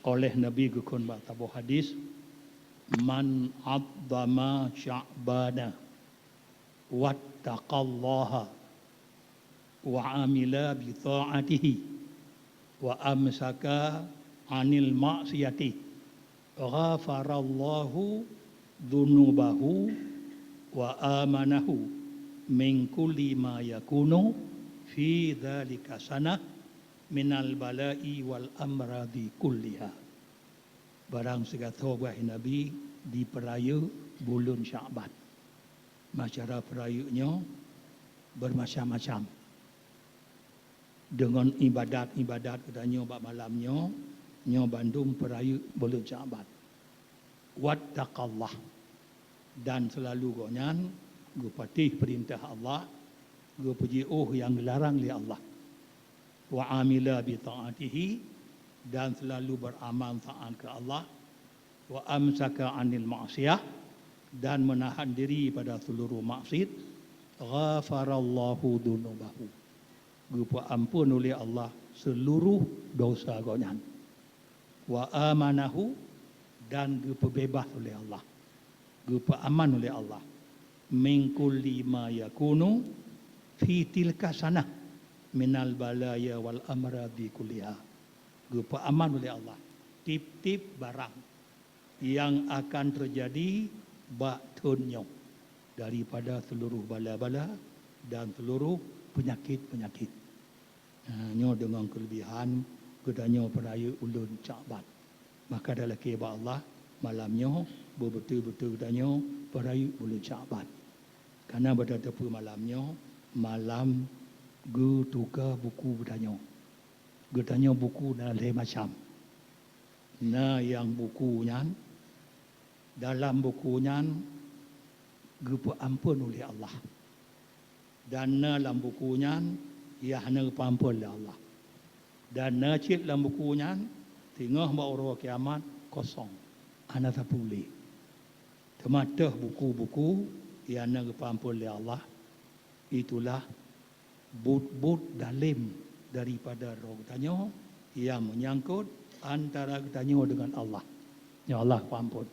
oleh Nabi gukun tabu hadis, man addama sya'bana wattaqallaha wa amila bi ta'atihi wa amsaka anil ma'siyati ghafarallahu dhunubahu wa amanahu min kulli ma yakunu fi dhalika sanah minal bala'i wal amradi kulliha. Barang segala wahai Nabi di peraya bulan Sya'ban. Masyarakat perayanya bermacam-macam. Dengan ibadat-ibadat katanya bab malamnya, nyo bandung peraya bulan Sya'ban. Wattaqallah, dan selalu gonyan gu patih perintah Allah, gu puji yang dilarang oleh Allah. Wa amila bi ta'atihi, dan selalu beramal taat ke Allah. Wa amsaka anil ma'siyah, dan menahan diri pada seluruh maksiat. Ghafarallahu dunubahu, gupa ampun oleh Allah seluruh dosa gonyan. Wa amanahu, dan gupa bebas oleh Allah, gupa aman oleh Allah. Min kulli ma yakunu fi tilka sanah minal balaya wal amradi kulliha. Gupa aman oleh Allah tip-tip barang yang akan terjadi batunyo daripada seluruh bala-bala dan seluruh penyakit-penyakit. Nyo dengan kelebihan kedanyo peraya ulun Sya'ban. Maka dalam keba Allah malamnya betul-betul kedanyo peraya ulun Sya'ban. Karena pada tepu malamnya malam gu tukar buku bertanya. Gu tanya buku dan lain macam. Nah yang bukunya, dalam bukunya gu ampun oleh Allah. Dan dalam bukunya ia hanya ampun oleh Allah. Dan cik dalam bukunya tengah bahawa kiamat kosong. Ana tak boleh. Tematah buku-buku yang hanya ampun oleh Allah. Itulah but-but dalim daripada roh tanya yang menyangkut antara tanya dengan Allah. Ya Allah ampun.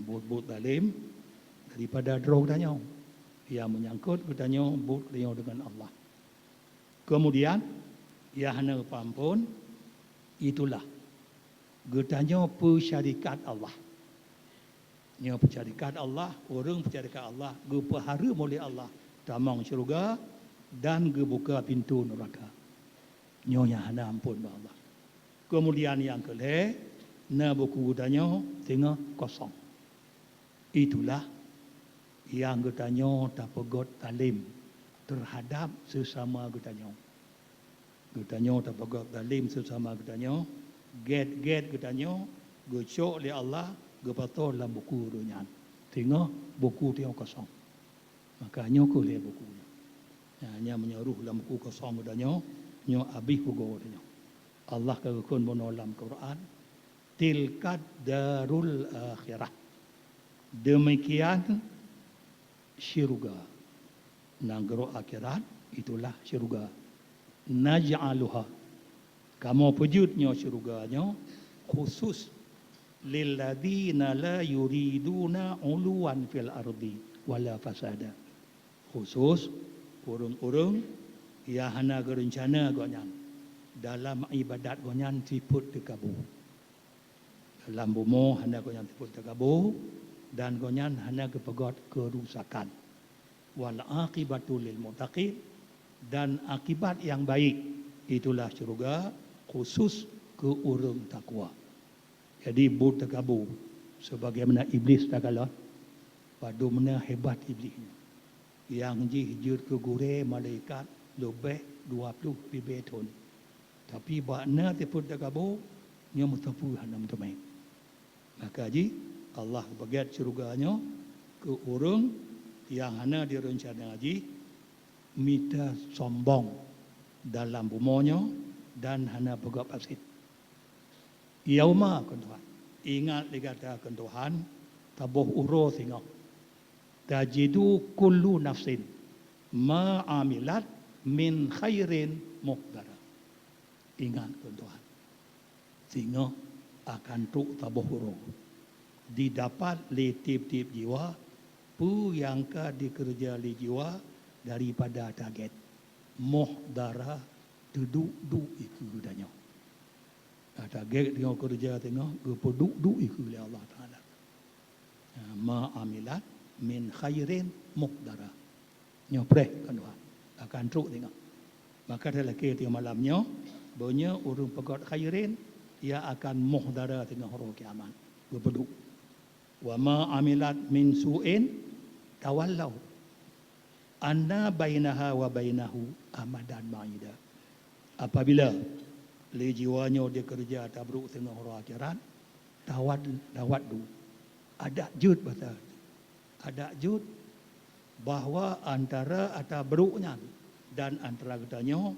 But-but dalim daripada roh tanya yang menyangkut tanya but tanya dengan Allah. Kemudian ya hana ampun itulah getanya persyarikat Allah. Nya persyarikat Allah, orang persyarikat Allah, gepahara oleh Allah tamang syurga dan gebuka pintu neraka. Nyonya hana ampun Allah. Kemudian yang kelih, na buku tanya tengah kosong. Itulah yang getanya tak pegot talim terhadap sesama getanya. Getanya tak pegot talim sesama getanya. Get getanya gecok oleh Allah gepatol dalam buku dunia. Tengah buku tengah kosong. Makanya kulih bukunya. Nya menyeruh dalam buku kosong adanya, nyo abih buku adanya. Allah kagakun bono dalam Quran, tilkad darul akhirah. Demikian syurga. Nanggro akhirat itulah syurga. Naj'aluha. Kamu pujudnya syurganya khusus lilladzina la yuriduna uluwan fil ardi wala fasada. Khusus orang-orang yang hana gerencana gonyan dalam ibadat gonyan tiput tekabu. Dalam bumo hana gonyan tiput tekabu dan gonyan hana kepegot kerusakan. Wal aqibatu lil muttaqin, dan akibat yang baik itulah syurga khusus ke orang takwa. Jadi but tekabu sebagaimana iblis tak kalah pada mana hebat iblisnya. Yang jihjud ke gure malaikat lebih 20 ribu ton. Tapi bakna tiput tekabu nya mutafu hanam temai. Maka ji Allah bagiat syurganya ke orang yang hana direncana haji minta sombong dalam bumonya dan hana pegak pasit. Yauma Tuhan. Ingat dikatakan Tuhan tabuh uro singa. Tajidu kullu nafsin ma amilat min khairin muhdara. Ingat Tuhan. sehingga akan truk tabohuro didapat le tip-tip jiwa pu yang ka dikerja le jiwa daripada target moh darah duduk iku danyo target tengok kerja tengok duduk iku le Allah Taala ma amilat min khairin muqdara nyopreh kan akan truk tengok maka dalam ke malamnya banyak urung pegot khairin ia akan muhdara tengah hari kiamat berduduk wa ma amilat min su'in tawallau anna bainaha wa bainahu amadan ma'ida apabila le jiwanya dia kerja tabruk tengah hari akhirat tawad du ada jud betul ada jud bahawa antara atabruknya dan antara katanya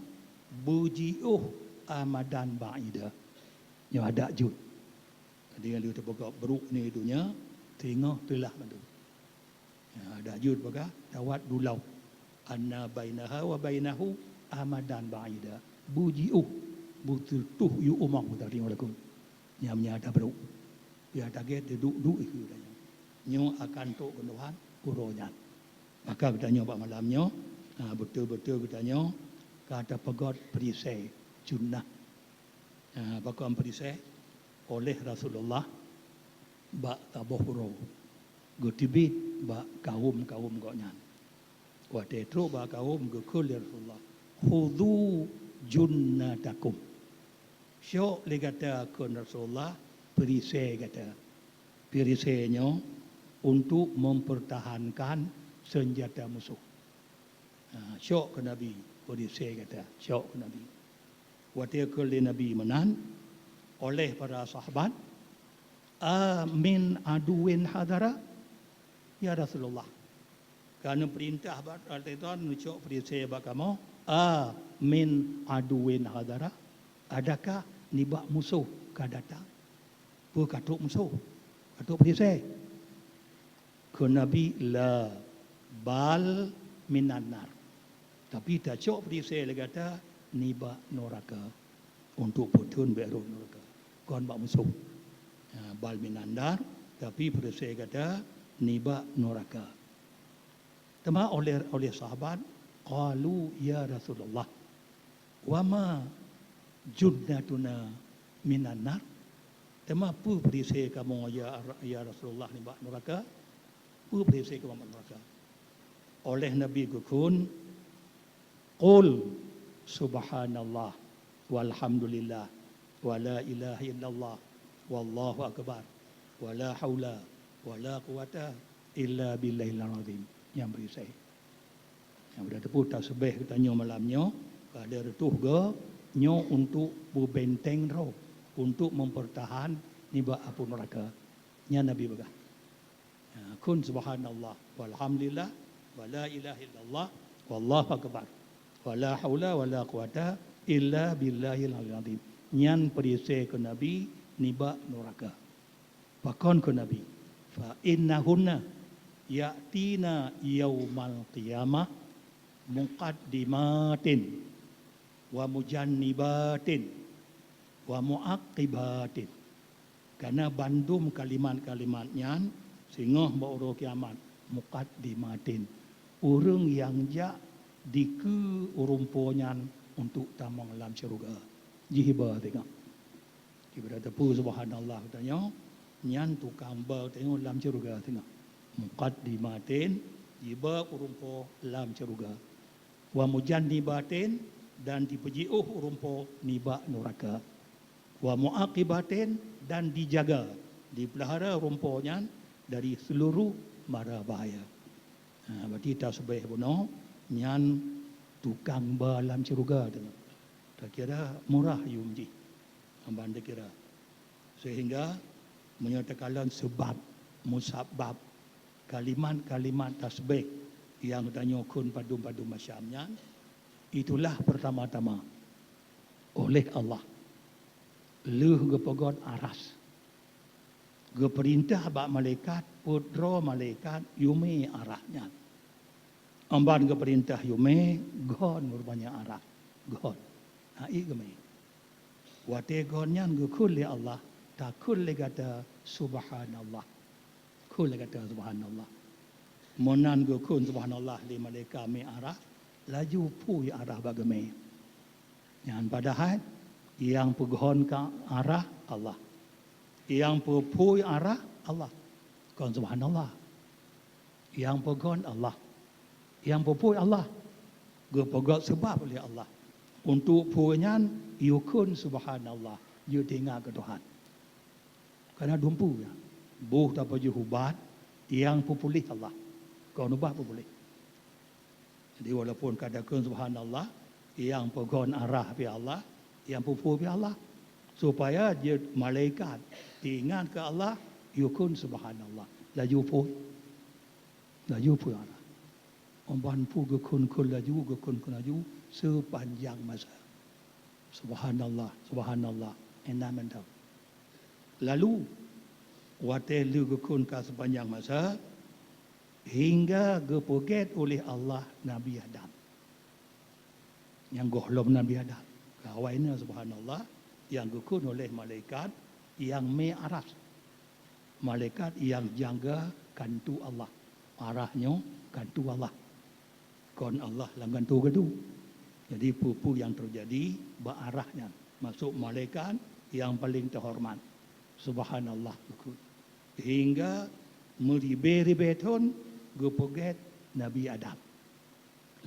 bujiuh amadan ba'ida yang ada jud. Jadi yang dia terbuka beruk ni dunia tengah telah madu. Ya, ada jud baga tawat dulau anna bainaha wa bainahu amadan ba'ida bujiuh butuh yu umang dari lagu yang ada beruk. Ya target duduk itu katanya. Nyo akan tok kenuhan kuronya. Maka katanya pada malamnya betul-betul katanya kata pegot perisai junnah bakal perisai oleh Rasulullah bak tabohuro gotibit bak kaum goknyan waktu itu bak kaum gekul Rasulullah khudhu junnatakum syok le kata ke Rasulullah perisai kata perisainya untuk mempertahankan senjata musuh syok ke Nabi perisai kata syok ke Nabi waktu itu Nabi menan oleh para sahabat amin aduin hadara ya Rasulullah kerana perintah al-Taitan nucuk perisai bakamu amin aduin hadara adakah nibak musuh ka datang katuk musuh katuk perisai ke Nabi la bal minanar tapi tak cok perisai lagi kata niba noraka untuk putun beru noraka kon bak musuh bal minandar tapi perisai kata niba noraka tema oleh sahabat qalu ya Rasulullah wama junnatuna minanar tema pu perisai kamu ya Rasulullah niba noraka pu perisai kamu noraka oleh Nabi gukun qul subhanallah walhamdulillah wala ilaha illallah wallahu akbar wala haula wala quwata illa billahil azim yang berisai yang berada pun tasbih katanya malamnya ada retuh ke nyo untuk berbenteng roh untuk mempertahan niba apun neraka nya Nabi begah kun subhanallah walhamdulillah wala ilaha illallah wallahu akbar wala haula wala quwata illa billahil azim nyan perisai ke Nabi niba neraka pakon ke Nabi fa innahunna ya'tina yaumal qiyamah muqaddimatin wa mujannibatin wa muaqibatin karena bandum kalimat-kalimatnya sehingga baru kiamat muqaddimatin urang yang diku urumponyan untuk tamang dalam syurga. Jihiba tengok. Kita tepu subhanallah katanya, nyan tukang ba tengok dalam syurga tengok. Muqaddimatin jiba urumpo dalam syurga. Wa mujannibatin dan dipujiuh urumpo niba neraka. Wa muaqibatin dan dijaga, dipelihara urumponya dari seluruh mara bahaya. Berarti tasbih buno nyan tukang balam syurga tu. Tak kira murah yumji. Amban tak kira. Sehingga menyatakan sebab musabab kalimat-kalimat tasbih yang tanyokun padu-padu masyamnya itulah pertama-tama oleh Allah leuh gepegot aras geperintah bak malaikat putro malaikat yume arahnya amban geperintah yume gon rupanya arah gon ai gemai Wategonnya ngukul li Allah, takul li kata subhanallah. Kul li kata subhanallah. Monan ngukul subhanallah li malaikat me arah, laju pui arah bagame. Yang padahal yang pegohon ke arah Allah. Yang pui arah Allah. Kon subhanallah. Yang pegohon Allah. Yang pui Allah. Gepegot sebab oleh Allah. Untuk punya yukun subhanallah. You tinggal ke Tuhan. Karena dumpu ya. Buh tak baju hubat. Yang pupulih Allah. Kau nubah pupulih. Jadi walaupun katakan subhanallah. Yang pegon arah pi Allah. Yang pupu pi Allah. Supaya dia malaikat. Tinggal ke Allah. Yukun subhanallah. Laju pun. Laju pun arah. Omban pu gekun kun laju gekun kun laju sepanjang masa. Subhanallah, subhanallah. Enak mentau. Lalu wate lu gekun ka sepanjang masa hingga gepoget oleh Allah Nabi Adam. Yang gohlom Nabi Adam. Kawainnya subhanallah yang gekun oleh malaikat yang me'aras. Malaikat yang jaga kantu Allah. Arahnya kantu Allah. Kon Allah langgantu gedu. Jadi pupu yang terjadi berarahnya masuk malaikat yang paling terhormat. Subhanallah. Hingga meribe-ribeton gepoget Nabi Adam.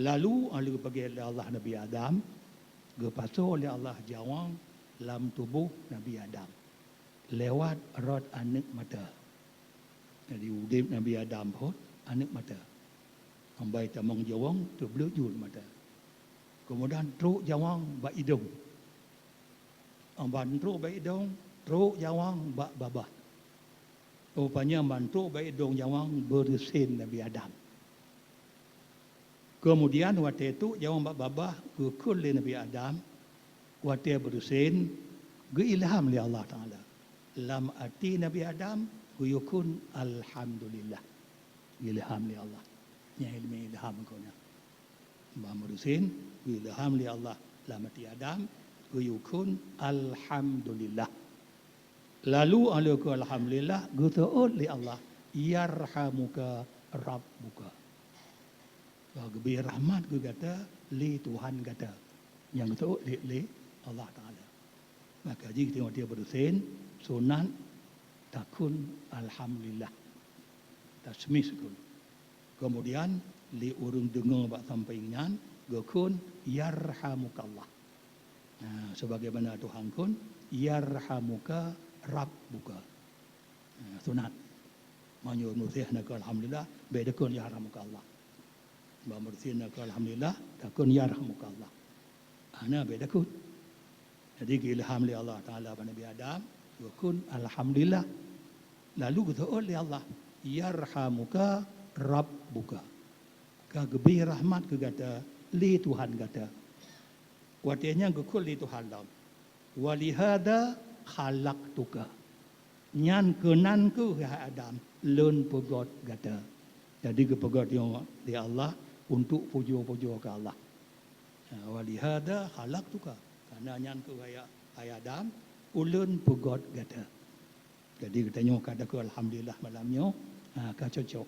Lalu alu gepoget Allah Nabi Adam gepaso oleh Allah jawang dalam tubuh Nabi Adam lewat rod anak mata. Jadi udip Nabi Adam pun anak mata. Ambai tamang jawang tu belujul mata. Kemudian teruk jawang bak hidung. Amban teruk bak hidung, teruk jawang bak babah. Rupanya amban teruk bak hidung jawang bersin Nabi Adam. Kemudian waktu itu jawang bak babah kekul Nabi Adam. Waktu bersin ilham li Allah Ta'ala. Lam ati Nabi Adam yukun alhamdulillah. Ilham li Allah. Yang ilmi ilham kona. Mamurusin ilham li Allah lamati Adam yukun alhamdulillah. Lalu alaiku alhamdulillah gutu'ud li Allah yarhamuka rabbuka. Gebi rahmat gue kata li Tuhan kata. Yang gutu'ud li Allah Ta'ala. Maka jika tengok dia berusin sunat takun alhamdulillah. Tasmis kun. Kemudian li urung dengar bak sampainya gekun yarhamukallah. Nah, sebagaimana Tuhan kun yarhamuka rabbuka. Nah, sunat. Manyo nusih nak alhamdulillah beda kun yarhamukallah. Ba mursin nak alhamdulillah takun yarhamukallah. Ana beda kun. Jadi ilham li Allah Taala pada Nabi Adam gekun alhamdulillah. Lalu kita oleh Allah yarhamuka rabbuka. Kegebi rahmat ke kata li Tuhan kata. Watinya gekul li Tuhan lam. Walihada khalaqtuka. Nyan kenan ku ya Adam leun pegot kata. Jadi kepegot yang di Allah untuk pujo-pujo ke Allah. Walihada khalaqtuka. Karena nyan ku ya Adam ulun pegot kata. Jadi kita nyok kata ku alhamdulillah malamnya ka cocok.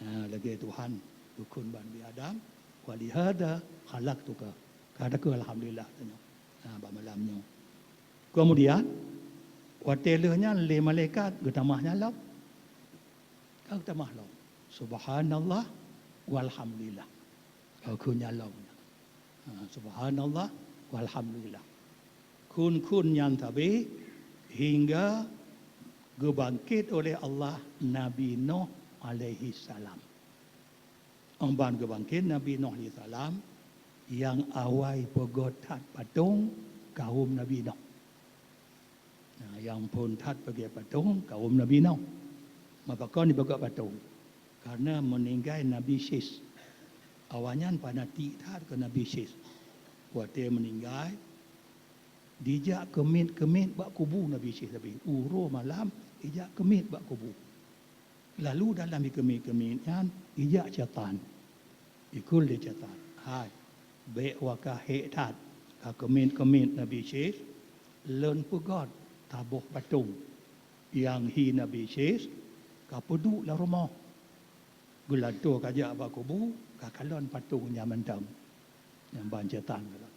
Lagi Tuhan dukun Nabi Adam walihada khalaqtuka. Kata ku alhamdulillah tanya. Ba malamnya. Kemudian watelehnya le malaikat getamahnya law. Kau tamah law. Subhanallah walhamdulillah. Kau kunya law. Subhanallah walhamdulillah. Kun yang tabi hingga gebangkit oleh Allah Nabi Nuh alaihi salam. Amban gebangkit Nabi Nuh alaihi salam yang awai pegotat patung kaum Nabi Nuh. Nah, yang pun tat pergi patung kaum Nabi Nuh. Maka kau ni pegot patung. Karena meninggal Nabi Syis. Awalnya pada tat ke Nabi Syis. Waktu meninggal dijak kemit bak kubu Nabi Syis Nabi. Uro malam ijak kemit bak kubu. Lalu dalam kemit-kemitnya ijak syaitan. Ikul dia syaitan. Hai. Baik wakah hektat. Kemit Nabi Syis. Learn pegat tabuh patung yang hi Nabi Syes kapudu la rumah. Gulato kajak ba kubu kakalon patungnya mentang yang bancetan kala.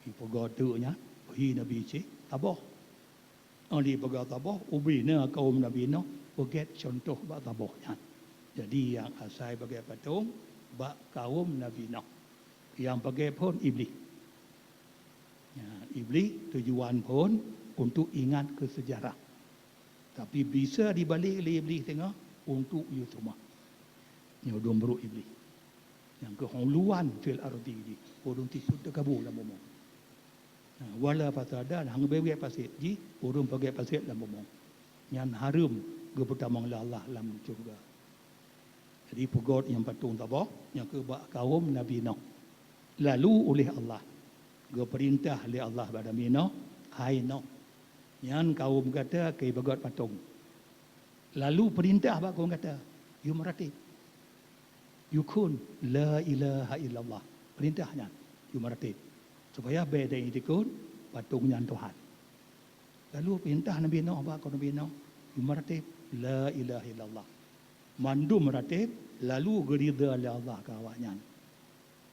Hi pegat tu nya hi Nabi Syes tabuh. Oli pegat tabuh ubina kaum Nabi Nuh pegat contoh ba tabuhnya. Jadi yang asal bagai patung ba kaum Nabi Nuh. Yang pakai pun iblis. Ya, iblis tujuan pun untuk ingat ke sejarah. Tapi bisa dibalik oleh iblis tengah untuk Yusuma. Yang dombruk iblis. Yang kehuluan fil ardi di. Orang tipu terkabur dalam umum. Wala fasada hang bebek pasir ji, orang pakai pasir dalam umum. Yang harum ke pertama Allah dalam surga. Jadi pegot yang patung tabah yang ke kaum Nabi Nuh. Lalu oleh Allah perintah oleh Allah pada Nuh, hai Nuh, yang kaum kata kai bagot patung. Lalu perintah bak kaum kata, you meratib, you kun la ilaha illallah. Perintahnya, you meratib supaya beda ini kun patungnya Tuhan. Lalu perintah Nabi Nuh bak kaum Nabi Nuh, you meratib la ilaha illallah. Mandu meratib, lalu gerida oleh Allah kawannya.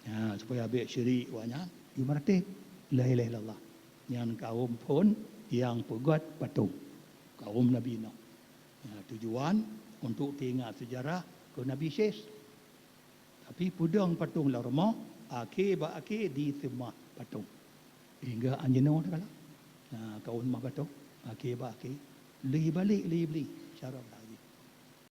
Ya, supaya baik syirik wanya, you meratib la ilaha illallah. Yang kaum pun yang pegat patung. Kaum Nabi Nuh. Ya, tujuan untuk tengok sejarah ke Nabi Syes. Tapi pudang patung la rumah, akhir di semua patung. Hingga anjeno kala. Kaum mah patung, akhir li balik li beli syarab.